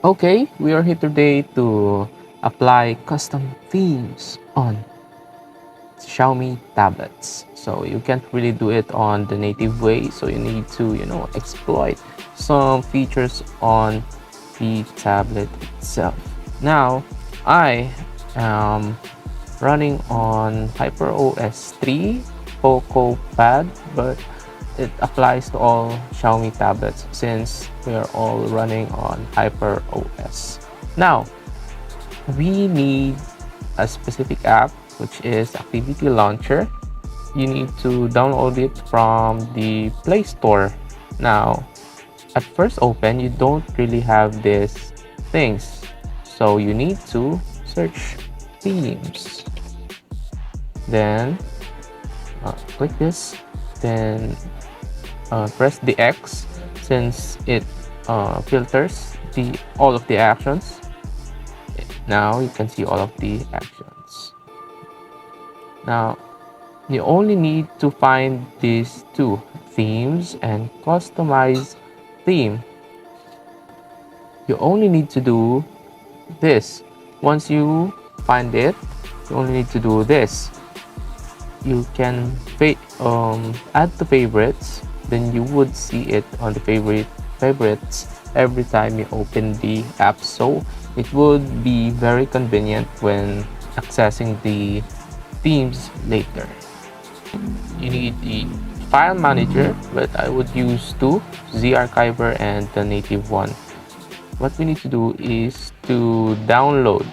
Okay, we are here today to apply custom themes on Xiaomi tablets. So you can't really do it on the native way, so you need to, exploit some features on the tablet itself. Now, I am running on HyperOS 3 Poco pad, but it applies to all Xiaomi tablets since we are all running on HyperOS. Now, we need a specific app, which is Activity Launcher. You need to download it from the Play Store. Now, at first open, you don't really have these things, so you need to search themes. Then click this, then press the X since it filters all of the actions. Now you can see all of the actions. Now you only need to find these two themes and customize theme. You only need to do this. Once you find it, you only need to do this. You can add to favorites, then you would see it on the favorites every time you open the app, so it would be very convenient when accessing the themes later. You need the file manager, but I would use two, Z-Archiver and the native one. What we need to do is to download,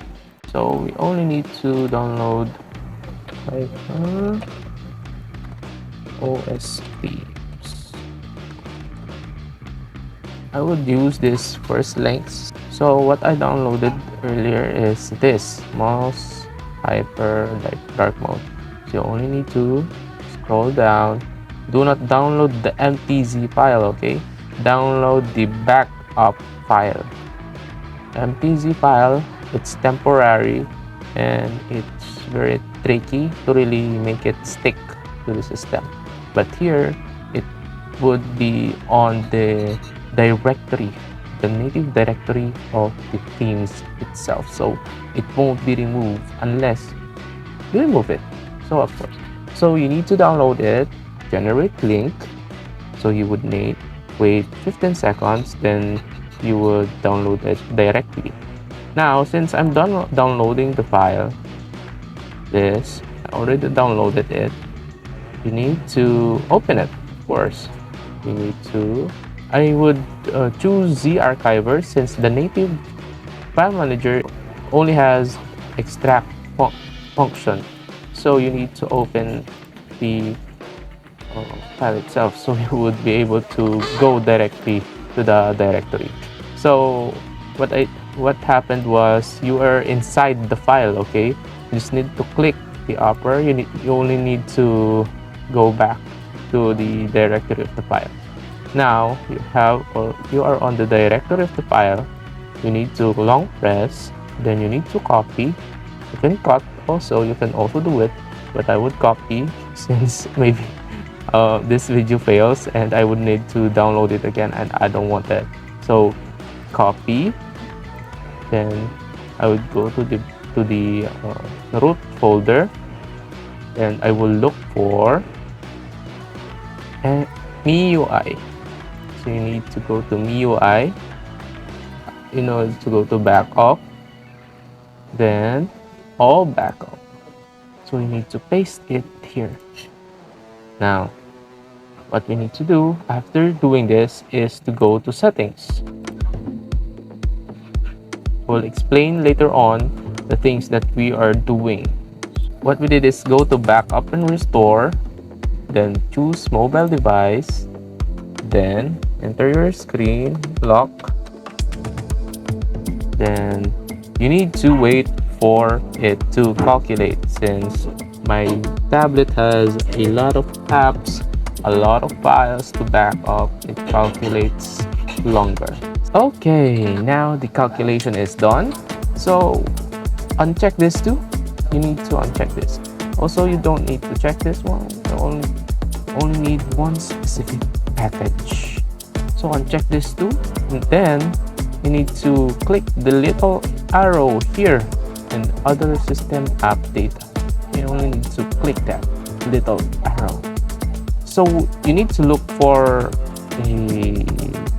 so we only need to download OS themes. I would use this first links. So what I downloaded earlier is this mouse hyper dark mode. So you only need to scroll down. Do not download the MTZ file, okay? Download the backup file. MTZ file, it's temporary and it's very tricky to really make it stick to the system. But here it would be on the directory, the native directory of the themes itself, so it won't be removed unless you remove it. So of course, so you need to download it, generate link, so you would wait 15 seconds, then you would download it directly. Now since I'm done downloading the file, I already downloaded it, you need to open it. Of course, I would choose Z-Archiver since the native file manager only has extract function, so you need to open the file itself, so you would be able to go directly to the directory. So what happened was you are inside the file, okay? You just need to click the upper. You only need to go back to the directory of the file. Now you are on the directory of the file. You need to long press, then you need to copy. You can cut also, you can also do it, but I would copy since maybe this video fails and I would need to download it again, and I don't want that. So copy, then I would go to the root folder, and I will look for MIUI. So you need to go to MIUI, to go to backup, then all backup. So you need to paste it here. Now what we need to do after doing this is to go to settings. We'll explain later on the things that we are doing. What we did is go to backup and restore, then choose mobile device, then enter your screen lock, then you need to wait for it to calculate since my tablet has a lot of apps, a lot of files to back up. It calculates longer. Okay, now the calculation is done, so uncheck this too. You need to uncheck this. Also, you don't need to check this one. You only need one specific package. So uncheck this too, and then you need to click the little arrow here in other system app data. You only need to click that little arrow. So you need to look for a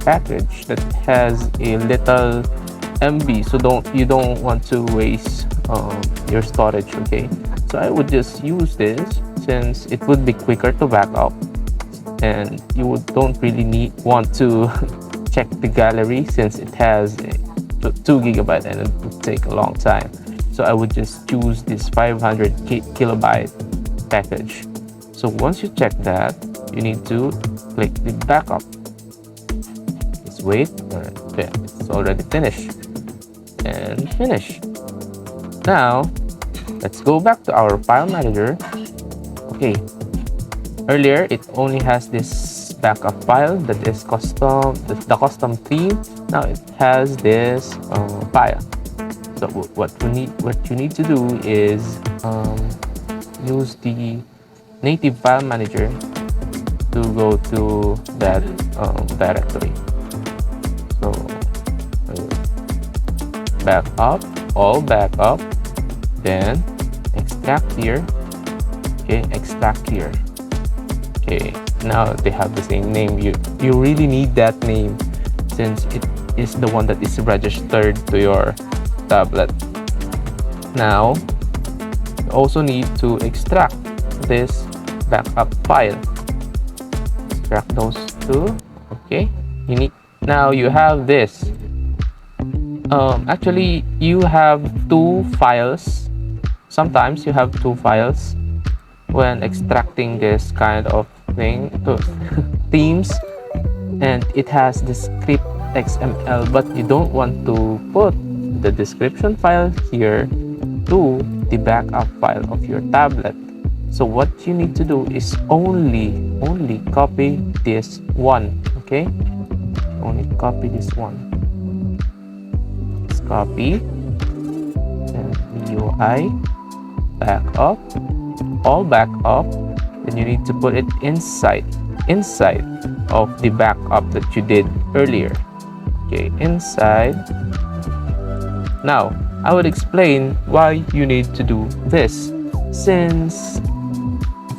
package that has a little MB, so you don't want to waste your storage. Okay, so I would just use this since it would be quicker to back up, and you don't really want to check the gallery since it has 2 GB and it would take a long time. So I would just choose this 500 kilobyte package. So once you check that, you need to click the backup. Just wait. Okay, it's already finished. And finish. Now let's go back to our file manager. Okay, earlier it only has this backup file that is custom, the custom theme. Now it has this file. So what you need to do is use the native file manager to go to that directory. So all backup, then extract here. Okay, extract here. Okay, now they have the same name. You really need that name since it is the one that is registered to your tablet. Now you also need to extract this backup file. Extract those two. Okay, now you have this. Actually you have 2 files. Sometimes you have 2 files when extracting this kind of thing to themes, and it has the script XML, but you don't want to put the description file here to the backup file of your tablet. So what you need to do is only copy this one. Okay, only copy this one. Let's copy and UI backup, all backup. Then you need to put it inside of the backup that you did earlier. Okay, inside. Now I would explain why you need to do this, since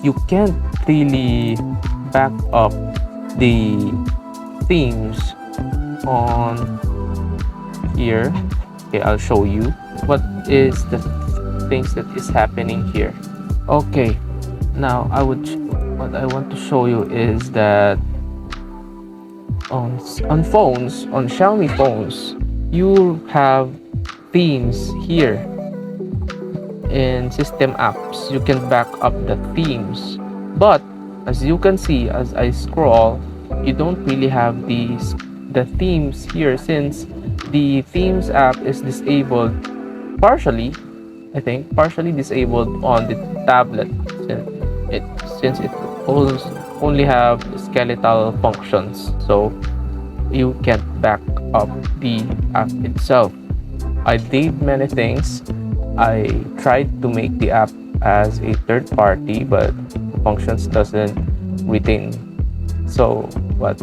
you can't really back up the themes on here. Okay, I'll show you what is the things that is happening here. Okay, now what I want to show you is that on phones, on Xiaomi phones, you have themes here. In system apps, you can back up the themes, but as you can see, as I scroll, you don't really have the themes here, since the themes app is disabled partially. I think partially disabled on the tablet, since it only have skeletal functions, so you can't back up the app itself. I did many things. I tried to make the app as a third party, but the functions doesn't retain. So what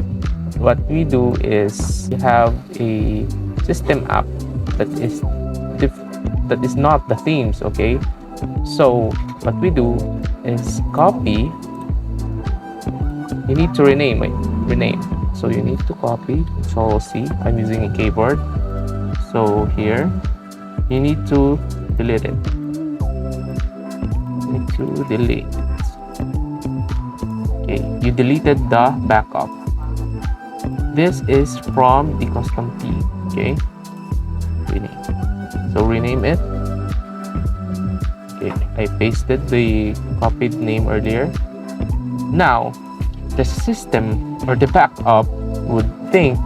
we do is we have a system app that is not the themes. Okay, so what we do is copy. You need to rename. So you need to copy. Control C. I'm using a keyboard. So here you need to delete it. Delete. Okay, you deleted the backup. This is from the custom theme. Okay, rename. So rename it. Okay, I pasted the copied name earlier. Now the system or the backup would think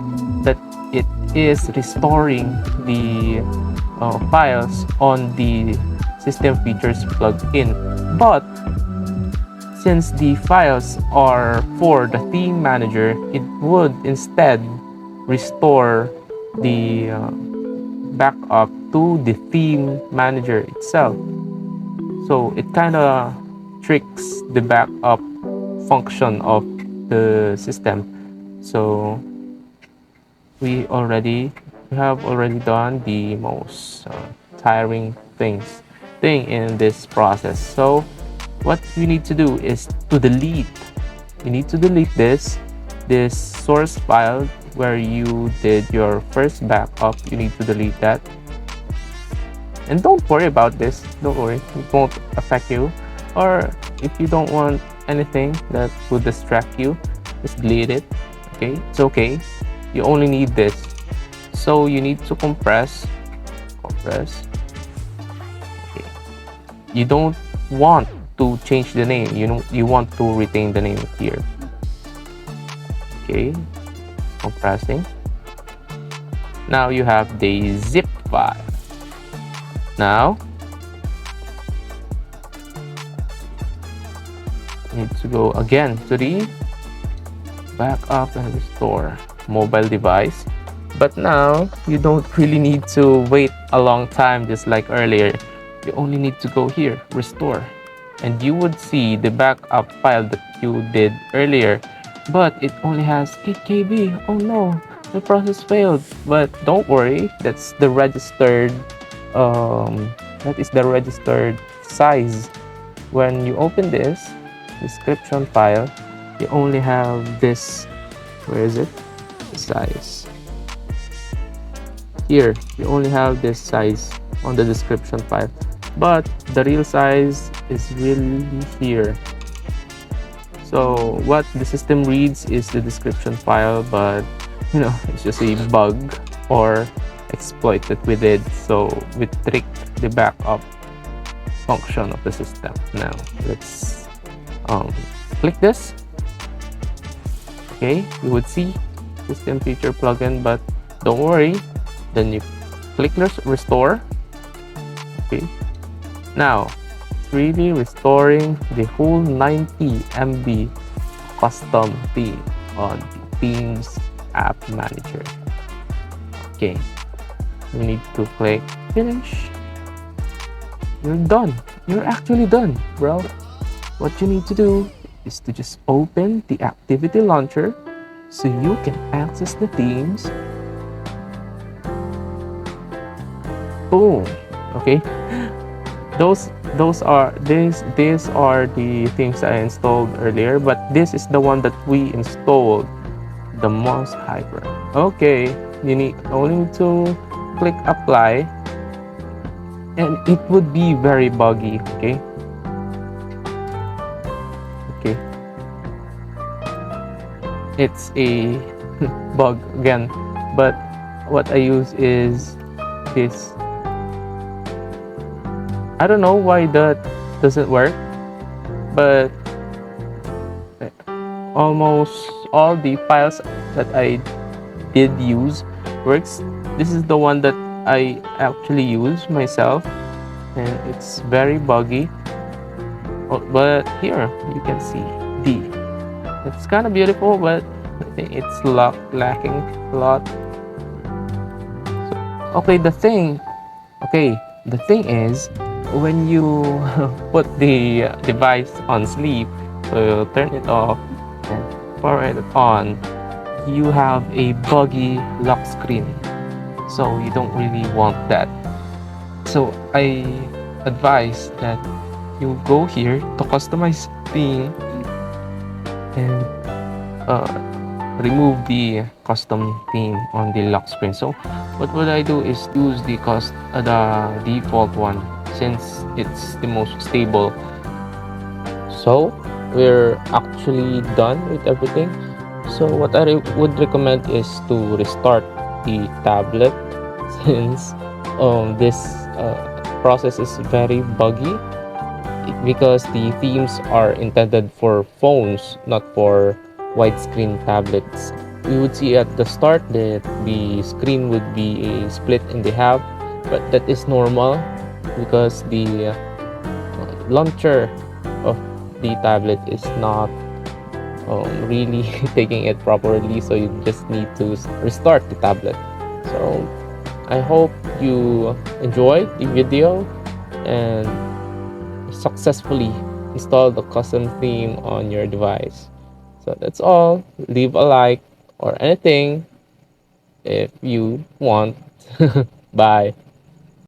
that it is restoring the files on the system features plugin, but since the files are for the theme manager, it would instead restore the backup to the theme manager itself. So it kind of tricks the backup function of the system. So we already we have already done the most tiring thing in this process. So what we need to do is to delete. You need to delete this source file where you did your first backup. You need to delete that. And don't worry about this. Don't worry, it won't affect you. Or if you don't want anything that would distract you, just delete it. Okay, it's okay. You only need this. So you need to compress. Okay. You don't want to change the name. You want to retain the name here. Okay, compressing. Now you have the zip file. Now you need to go again to the backup and restore mobile device. But now you don't really need to wait a long time just like earlier. You only need to go here, restore, and you would see the backup file that you did earlier, but it only has 8 KB. Oh no, the process failed. But don't worry, that's the registered size. When you open this description file, you only have this. Where is it? The size here. You only have this size on the description file, but the real size is really here. So what the system reads is the description file, but it's just a bug or exploit that we did. So we tricked the backup function of the system. Now let's click this. Okay, you would see system feature plugin, but don't worry. Then you click restore. Okay, now it's really restoring the whole 90 MB custom theme on the Themes app manager. Okay, you need to click finish. You're done. You're actually done, bro. What you need to do is to just open the activity launcher so you can access the themes. Boom. Okay, these are the things I installed earlier, but this is the one that we installed, the mouse hyper. Okay, you only need to click apply, and it would be very buggy. Okay, it's a bug again, but what I use is this. I don't know why that doesn't work, but almost all the files that I did use works. This is the one that I actually use myself, and it's very buggy. But here you can see D. It's kind of beautiful, but I think it's lacking a lot. So, the thing is, when you put the device on sleep, so turn it off and power it on, you have a buggy lock screen, so you don't really want that. So I advise that you go here to customize theme and remove the custom theme on the lock screen. So what would I do is use the default one, since it's the most stable. So we're actually done with everything. So what I would recommend is to restart the tablet, since this process is very buggy, because the themes are intended for phones, not for widescreen tablets. We would see at the start that the screen would be split in half, but that is normal because the launcher of the tablet is not really taking it properly, so you just need to restart the tablet. So I hope you enjoyed the video and successfully install the custom theme on your device. So that's all. Leave a like or anything if you want. Bye.